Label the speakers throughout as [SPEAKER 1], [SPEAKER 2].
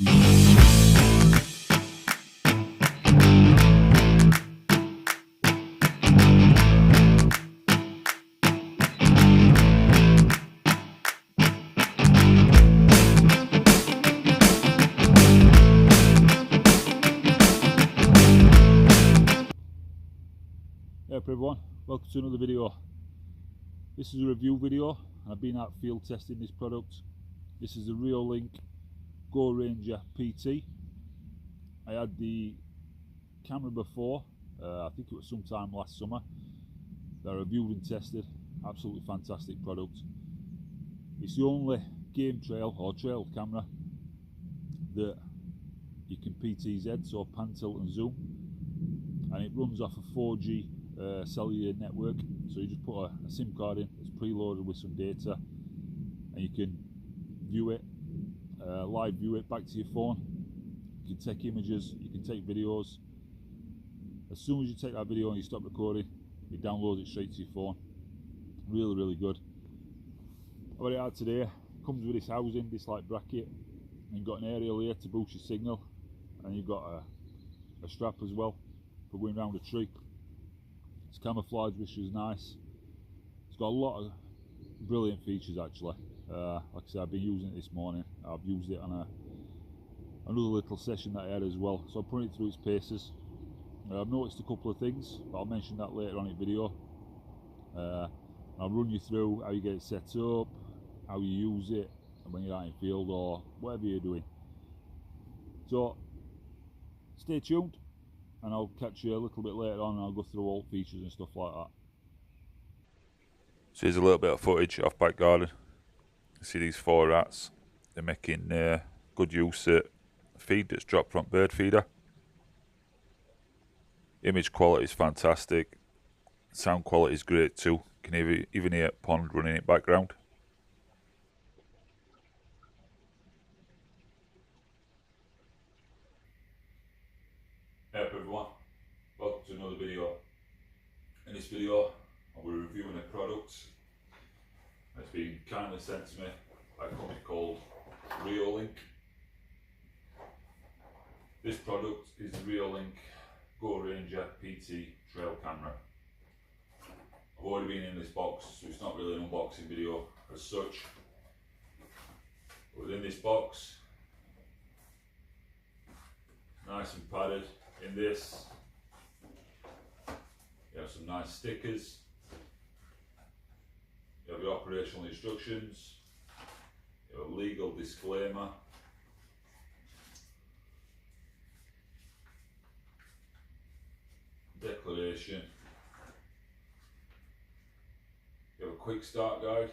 [SPEAKER 1] Hey up everyone, welcome to another video. This is a review video and I've been out field testing this product. This is the Reolink Go Ranger PT. I had the camera before, I think it was sometime last summer, that I reviewed and tested. Absolutely fantastic product. It's the only game trail or trail camera that you can PTZ, so pan, tilt and zoom, and it runs off a 4G cellular network. So you just put a SIM card in, it's preloaded with some data, and you can view it, live view it back to your phone. You can take images, you can take videos. As soon as you take that video and you stop recording, it downloads it straight to your phone. Really good. I've got it out today. Comes with this housing, this like bracket, and you've got an aerial here to boost your signal, and you've got a strap as well for going around a tree. It's camouflage, which is nice. It's got a lot of brilliant features actually. Like I said, I've been using it this morning. I've used it on another little session that I had as well. So I'm putting it through its paces. I've noticed a couple of things, but I'll mention that later on in the video. I'll run you through how you get it set up, how you use it when you're out in field or whatever you're doing. So stay tuned, and I'll catch you a little bit later on and I'll go through all features and stuff like that.
[SPEAKER 2] So here's a little bit of footage off back garden. You see these 4 rats. They're making good use of feed that's dropped from bird feeder. Image quality is fantastic. Sound quality is great too. You can even hear a pond running in the background.
[SPEAKER 1] Hey up everyone, welcome to another video. In this video I'll be reviewing a product that's been kindly sent to me by a company called Reolink. This product is the Reolink Go Ranger PT trail camera. I've already been in this box, so it's not really an unboxing video as such. But within this box, nice and padded. In this, you have some nice stickers, you have your operational instructions, you have a legal disclaimer, declaration, you have a quick start guide,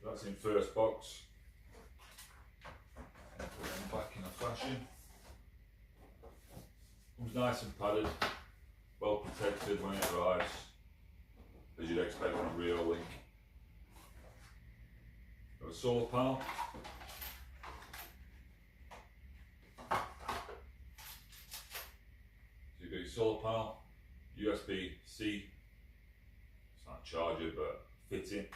[SPEAKER 1] that's in first box. Put them back in a fashion. Comes nice and padded, well protected when it arrives, as you'd expect on a Reolink. Got a solar panel. So you've got your solar panel, USB-C, it's not a charger but fitting.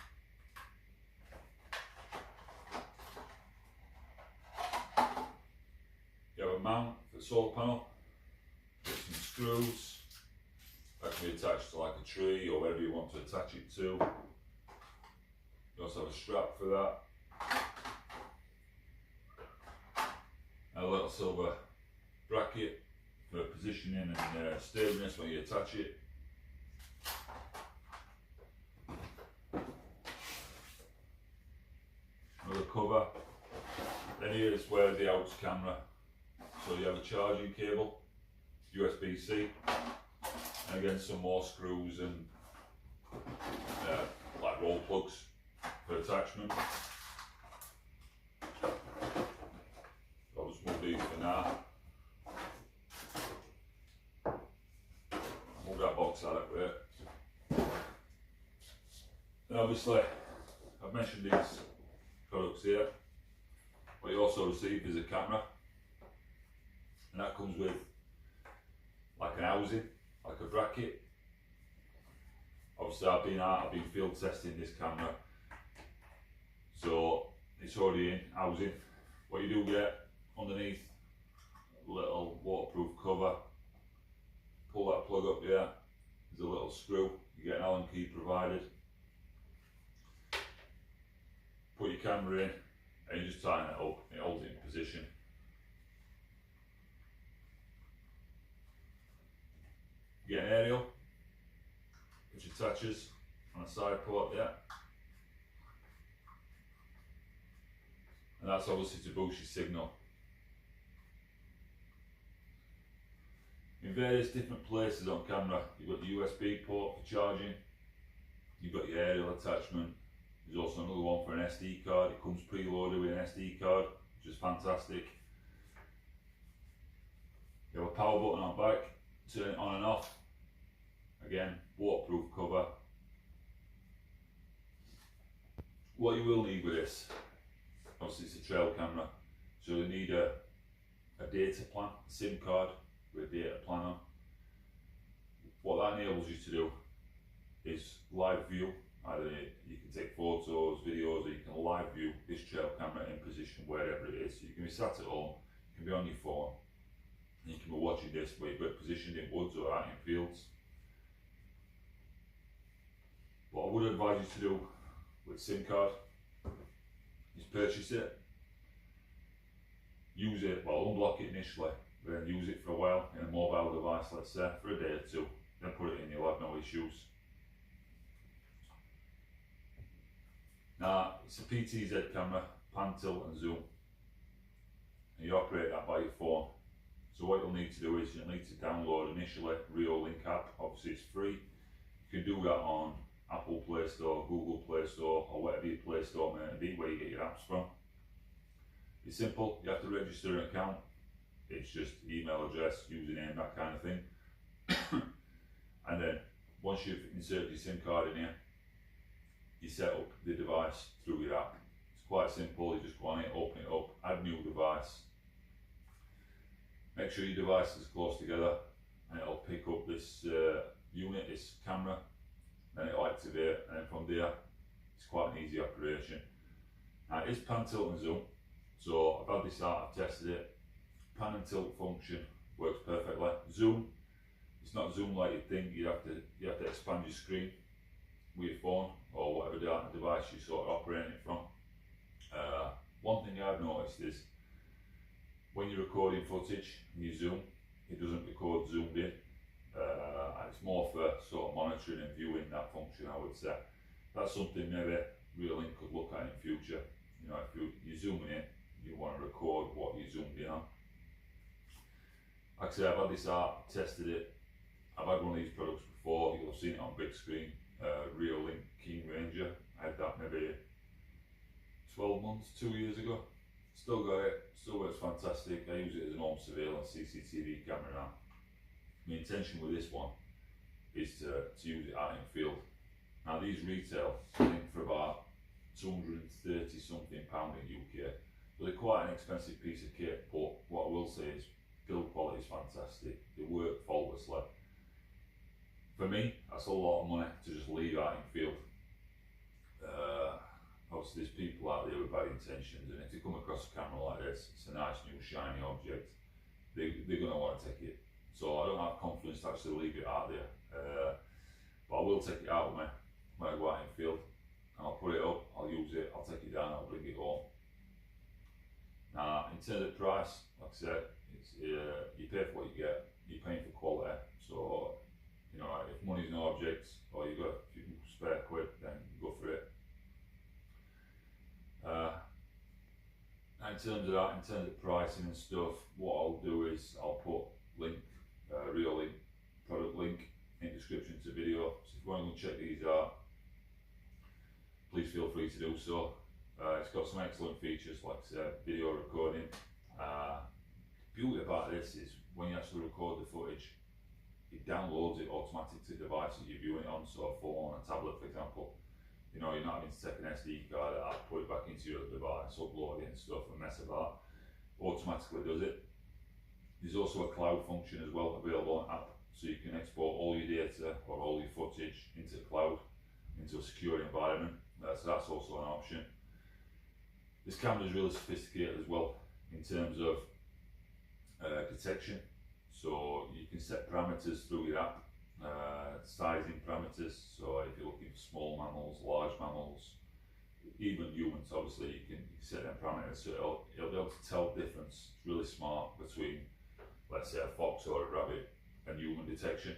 [SPEAKER 1] You have a mount for the solar panel, get some screws that can be attached to like a tree or wherever you want to attach it to. You also have a strap for that, and a little silver bracket for positioning and steeriness when you attach it. Another cover. Then here is where the outs camera. So you have a charging cable, USB-C, and again some more screws and like roll plugs for attachment. I'll just move these for now. Move that box out of there. And obviously, I've mentioned these products here. What you also receive is a camera. And that comes with like an housing, like a bracket.
[SPEAKER 2] Obviously I've been field testing this camera, so it's already in housing. What you do get underneath, a little waterproof cover. Pull that plug up here, there's a little screw, you get an Allen key provided. Put your camera in and you just tighten it up, it holds it in position. You get an aerial which attaches on a side port there, and that's obviously to boost your signal. In various different places on camera, you've got the USB port for charging, you've got your aerial attachment, there's also another one for an SD card. It comes preloaded with an SD card, which is fantastic. You have a power button on back, turn it on and off. Again, waterproof cover. What you will need with this, obviously it's a trail camera, so you need a data plan, a SIM card with a data plan on. What that enables you to do is live view. Either you can take photos, videos, or you can live view this trail camera in position wherever it is. So you can be sat at home, you can be on your phone, and you can be watching this where you've got positioned in woods or out in fields. What I would advise you to do with SIM card is purchase it, use it, well, unblock it initially, then use it for a while in a mobile device, let's say for a day or two, then put it in, you'll have no issues. Now, it's a PTZ camera, pan, tilt and zoom, and you operate that by your phone. So what you'll need to do is you'll need to download initially Reolink app. Obviously it's free. You can do that on Apple Play Store, Google Play Store, or whatever your Play Store may be, where you get your apps from. It's simple, you have to register an account. It's just email address, username, that kind of thing. And then once you've inserted your SIM card in here, you set up the device through your app. It's quite simple, you just go on it, open it up, add new device. Make sure your devices are close together and it'll pick up this unit, this camera, then it'll activate, and then from there it's quite an easy operation. Now it is pan, tilt and zoom, so I've had this out, I've tested it. Pan and tilt function works perfectly. Zoom, it's not zoom like you'd think. You have to expand your screen with your phone or whatever device you're sort of operating it from. One thing I've noticed is when you're recording footage and you zoom, it doesn't record zoomed in. It's more for sort of monitoring and viewing that function, I would say. That's something maybe Reolink could look at in future. You know, if you're zooming in, you want to record what you zoomed in on. Like I say, I've had this out, tested it. I've had one of these products before, you'll have seen it on big screen. Reolink Go Ranger. I had that maybe 12 months, 2 years ago. Still got it, still works fantastic. I use it as an home surveillance CCTV camera now. My intention with this one is to use it out in field. Now these retail, I think, for about £230 something in UK. So they're quite an expensive piece of kit, but what I will say is build quality is fantastic. They work faultlessly. For me, that's a lot of money to just leave out in field. Obviously there's people out there with bad intentions, and if they come across a camera like this, it's a nice new shiny object, they're going to want to take it. So I don't have confidence to actually leave it out there. But I will take it out with me when I go out in field, and I'll put it up, I'll use it, I'll take it down, I'll bring it home. Now in terms of price, like I said, it's, you pay for what you get, you're paying for quality. So you know, if money's no object, or you've got a few spare quid, then go for it. In terms of that, in terms of pricing and stuff, what I'll do is I'll put Reolink product link in the description to the video. So if you want to check these out, please feel free to do so. It's got some excellent features like video recording. The beauty about this is when you actually record the footage, it downloads it automatically to the device that you're viewing it on, so a phone, a tablet for example. You know, you're not having to take an SD card out, put it back into your device, upload it and stuff and mess about. Automatically does it. There's also a cloud function as well available on the app, so you can export all your data or all your footage into the cloud. into a secure environment. So that's also an option. This camera is really sophisticated as well in terms of detection. So you can set parameters through your app, sizing parameters. So if you're looking for small mammals, large mammals, even humans, obviously you can set them parameters. So it'll be able to tell the difference. It's really smart between, let's say, a fox or a rabbit and human detection.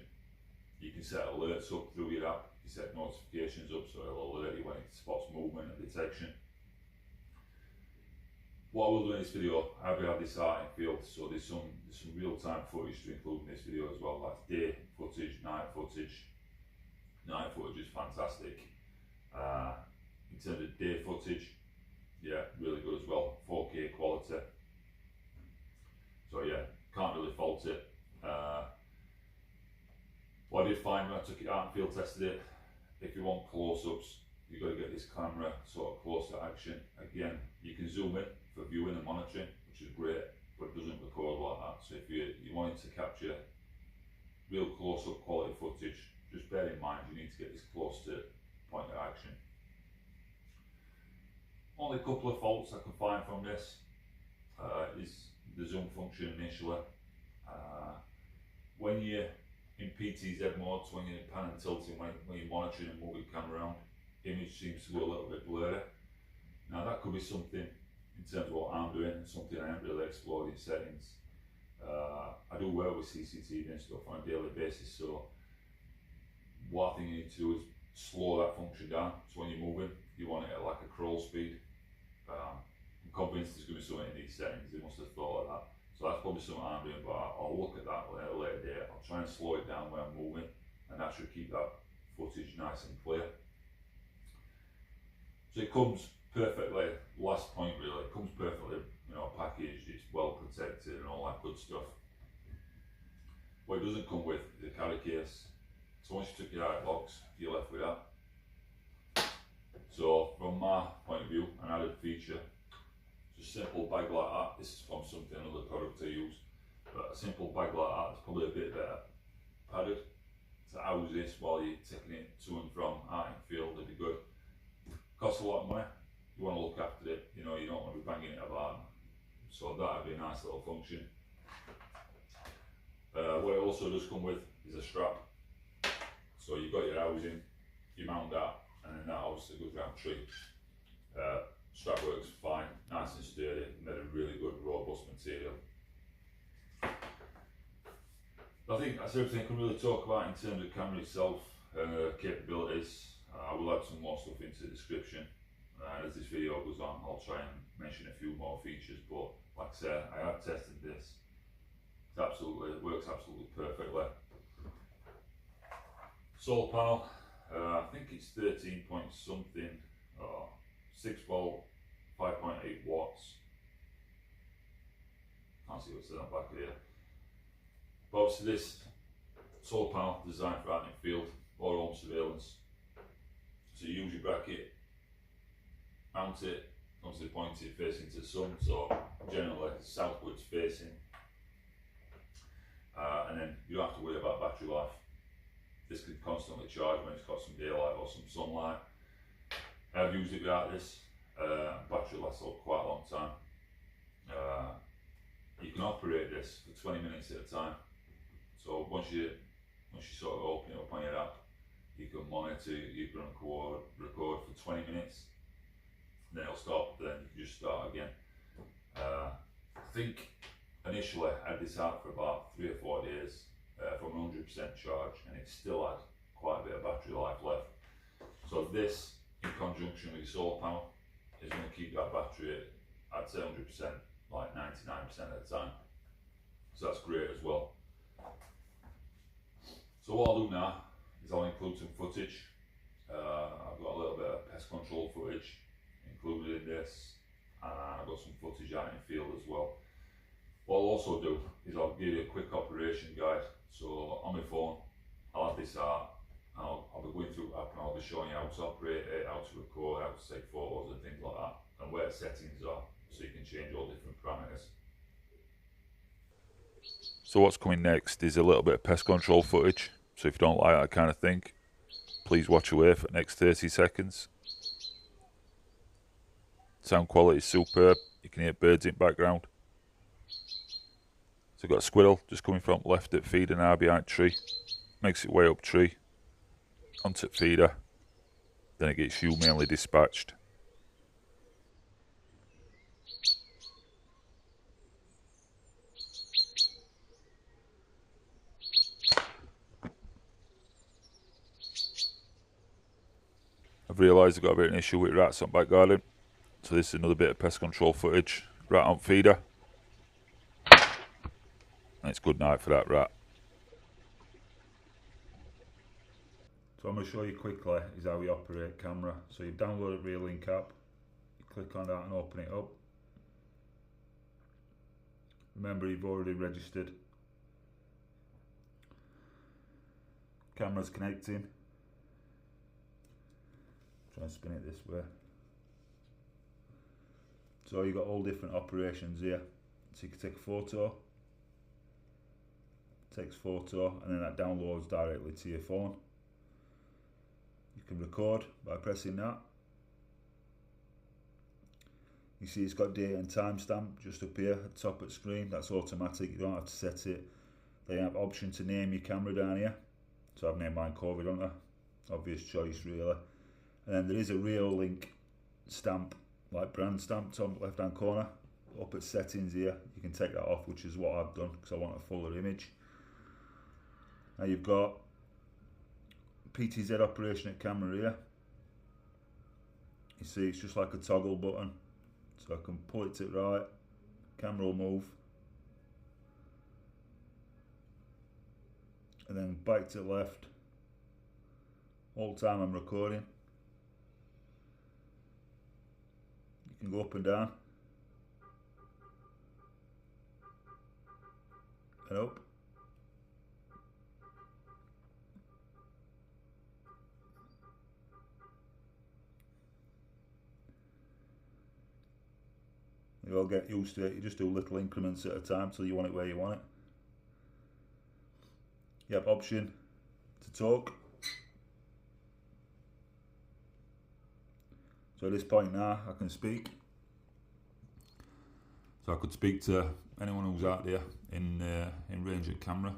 [SPEAKER 2] You can set alerts up through your app. You set notifications up so it'll alert you when it spots movement and detection. What I will do in this video, I've had this art in field, so there's some real-time footage to include in this video as well. That's day footage, night footage. Night footage is fantastic. In terms of day footage, yeah, really good as well. 4K quality. So yeah, can't really fault it. What I did find when I took it out and field tested it, if you want close-ups, you've got to get this camera sort of close to action. Again, you can zoom in for viewing and monitoring, which is great, but it doesn't record like that. So if you wanted to capture real close-up quality footage, just bear in mind you need to get this close to point of action. Only a couple of faults I can find from this is the zoom function initially. When you're in PTZ mode, so when you're pan and tilting, when you're monitoring and moving the camera around, image seems to go a little bit blurry. Now that could be something in terms of what I'm doing, and something I haven't really explored in settings. I do work with CCTV and stuff on a daily basis, so what I think you need to do is slow that function down. So when you're moving, you want it at like a crawl speed. I'm convinced there's going to be something in these settings, they must have thought of that. So that's probably something I'm doing, but I'll look at that at a later date. I'll try and slow it down when I'm moving, and that should keep that footage nice and clear. So it comes perfectly, last point really, it comes perfectly, packaged, it's well protected and all that good stuff. What it doesn't come with is a carry case. So once you took your out box, you're left with that. So from my point of view, an added feature, just a simple bag like that. This is from something, another product I use, but a simple bag like that is probably a bit better padded to house this while you're taking it to and from out in field. It'd be good. Costs a lot of money. You want to look after it. You don't want to be banging it about. So that'd be a nice little function. What it also does come with is a strap. So you've got your housing, you mount that, and then that obviously goes around the tree. Strap works fine, nice and sturdy, made of really good robust material. I think that's everything I can really talk about in terms of camera itself and capabilities. I will add some more stuff into the description. As this video goes on, I'll try and mention a few more features, but like I said, I have tested this. It works absolutely perfectly. Solar panel, I think it's 13 point something, 6 volt, 5.8 watts. Can't see what's there on the back here. But obviously this solar panel designed for out in field or home surveillance. So you use your bracket, mount it, obviously point it facing to the sun, so generally southwards facing. And then you don't have to worry about battery life. This can constantly charge when it's got some daylight or some sunlight. I've used it without this. Battery lasts quite a long time. You can operate this for 20 minutes at a time. So once you sort of open it up on your app, you can monitor, you can record for 20 minutes, then it'll stop, then you can just start again. I think initially I had this out for about 3 or 4 days from 100% charge, and it still had quite a bit of battery life left. So this, in conjunction with your solar panel, is going to keep that battery at, I'd say 100%, like 99% of the time. So that's great as well. So what I'll do now is I'll include some footage. I've got a little bit of pest control footage included in this, and I've got some footage out in the field as well. What I'll also do is I'll give you a quick operation guide. So on my phone, I'll have this out, and I'll be going through the app and I'll be showing you how to operate it, how to record, how to take photos and things like that, and where the settings are, so you can change all different parameters. So what's coming next is a little bit of pest control footage. So if you don't like that kind of thing, Please watch away for the next 30 seconds. Sound quality is superb. You can hear birds in the background. So I've got a squirrel just coming from left at feeder now behind tree. Makes its way up tree, onto feeder. Then it gets humanely dispatched. I've realised I've got a bit of an issue with rats on back garden. So this is another bit of pest control footage. Rat on feeder. And it's good night for that rat. So I'm going to show you quickly is how we operate camera. So you download the Reolink app. You click on that and open it up. Remember you've already registered. Camera's connecting. Try and spin it this way. So you've got all different operations here. So you can take a photo, takes photo, and then that downloads directly to your phone. You can record by pressing that. You see it's got date and timestamp just up here at the top of the screen. That's automatic, you don't have to set it. Then you have option to name your camera down here. So I've named mine COVID, haven't I? Obvious choice really. And then there is a Reolink stamp, like brand stamp, top left hand corner. Up at settings here, you can take that off, which is what I've done because I want a fuller image. Now you've got PTZ operation at camera here. You see it's just like a toggle button. So I can pull it to the right, camera will move. And then back to the left. All the time I'm recording. You can go up and down. And up. You all get used to it, you just do little increments at a time till you want it where you want it. You have option to talk. So at this point now I can speak. So I could speak to anyone who's out there in range of camera.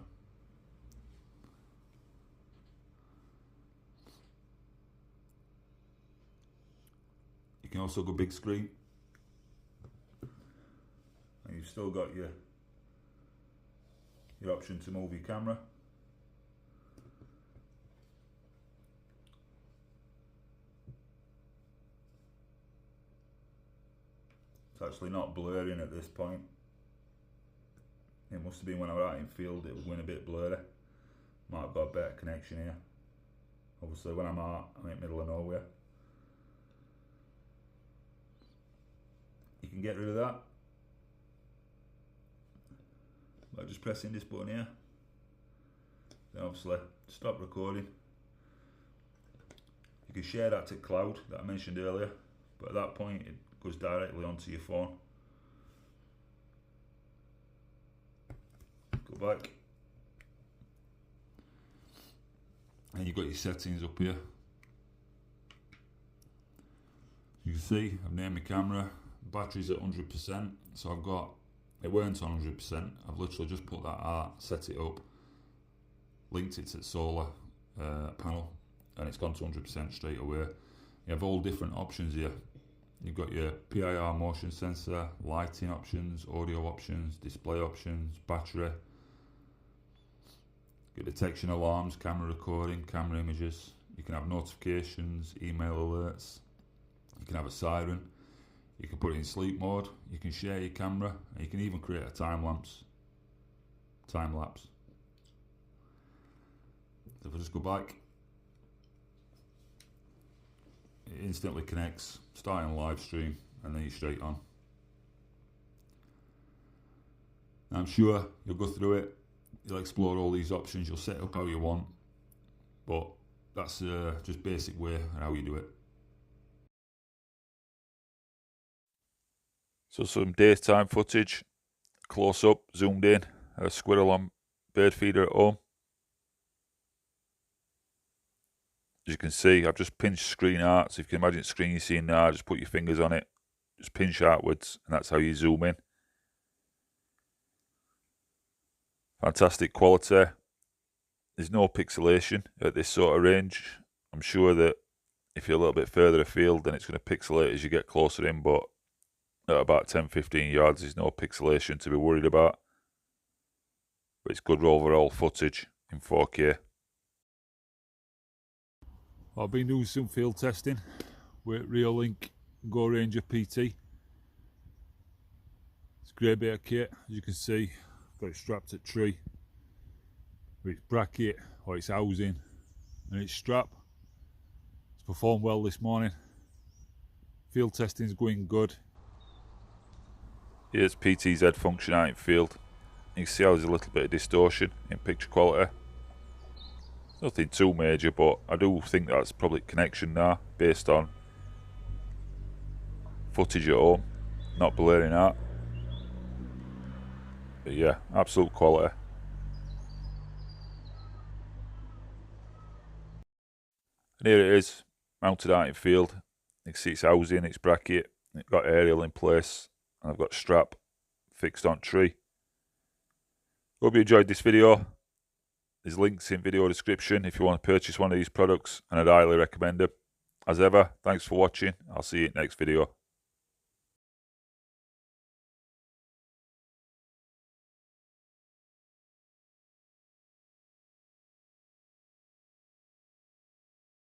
[SPEAKER 2] You can also go big screen. And you've still got your option to move your camera. It's actually not blurring at this point. It must have been when I was out in field it was going a bit blurry. Might have got a better connection here. Obviously when I'm out, I'm in the middle of nowhere. You can get rid of that by just pressing this button here. Then obviously stop recording. You can share that to cloud that I mentioned earlier, but at that point it goes directly onto your phone. Go back. And you've got your settings up here. You can see I've named my camera. Battery's at 100%, so I've got, it weren't on 100%, I've literally just put that out, set it up, linked it to the solar panel, and it's gone to 100% straight away. You have all different options here. You've got your PIR motion sensor, lighting options, audio options, display options, battery, your detection alarms, camera recording, camera images. You can have notifications, email alerts, you can have a siren. You can put it in sleep mode, you can share your camera, and you can even create a time lapse. So if I just go back, it instantly connects, starting a live stream, and then you're straight on. Now I'm sure you'll go through it, you'll explore all these options, you'll set it up how you want, but that's just basic way of how you do it. So some daytime footage, close up, zoomed in, a squirrel on bird feeder at home. As you can see, I've just pinched screen out. So if you can imagine the screen you're seeing now, just put your fingers on it, just pinch outwards, and that's how you zoom in. Fantastic quality. There's no pixelation at this sort of range. I'm sure that if you're a little bit further afield, then it's going to pixelate as you get closer in, but at about 10-15 yards, there's no pixelation to be worried about. But it's good overall footage in 4K.
[SPEAKER 1] I've been doing some field testing with Reolink Go Ranger PT. It's a great bit of kit, as you can see. Got it strapped at tree with its bracket or its housing and its strap. It's performed well this morning. Field testing is going good.
[SPEAKER 2] Here's PTZ function out in field. You can see how there's a little bit of distortion in picture quality. Nothing too major, but I do think that's probably connection now, based on footage at home, not blurring out. But yeah, absolute quality. And here it is, mounted out in field. You can see its housing, its bracket, it's got aerial in place, and I've got strap fixed on tree. Hope you enjoyed this video. There's links in video description if you want to purchase one of these products, and I'd highly recommend them. As ever, thanks for watching. I'll see you in the next video.